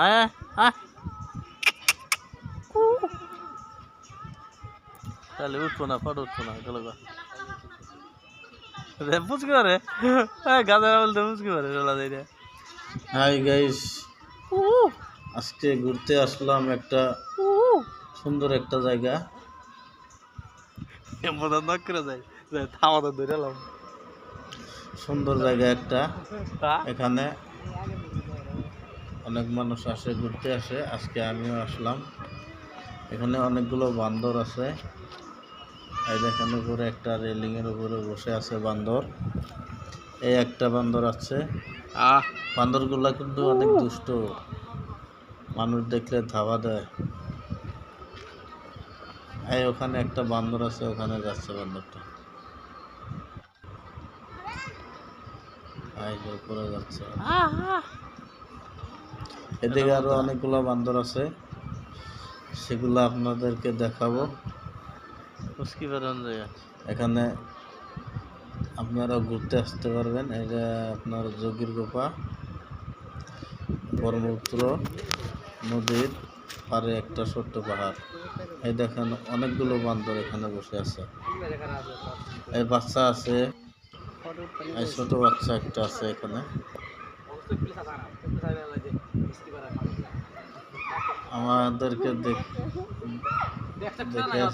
আয় আয় তাহলে উঠবো না ফটো উঠবো না চলো বুঝতে পারে গাঁদা বলতে বুঝতে পারে চলা যায়। হাই গাইস, আজকে ঘুরতে আসলাম একটা সুন্দর একটা জায়গা। সুন্দর জায়গা একটা, এখানে অনেক মানুষ আসে ঘুরতে আসে, আজকে আমিও আসলাম। এখানে অনেকগুলো বান্দর আছে, এই দেখেন উপরে একটা রেলিং এর উপরে বসে আছে বান্দর। এই একটা বান্দর আছে, বান্দরগুলা কিন্তু অনেক দুষ্ট, মানুষ দেখলে ধাওয়া দেয়। এই ওখানে একটা বান্দর আছে, ওখানে যাচ্ছে বান্দরটা, এই যে উপরে যাচ্ছে। এদিকে আরো অনেকগুলো বান্দর আছে, সেগুলো আপনাদেরকে দেখাবো। এখানে আপনারা ঘুরতে আসতে পারবেন। এটা আপনার যোগীর গোপা, ব্রহ্মপুত্র নদীর পারে একটা ছোট্ট পাহাড়। এই দেখেন অনেকগুলো বান্দর এখানে বসে আছে, এই বাচ্চা আছে, এই ছোট বাচ্চা একটা আছে এখানে। আমাদেরকে দেখে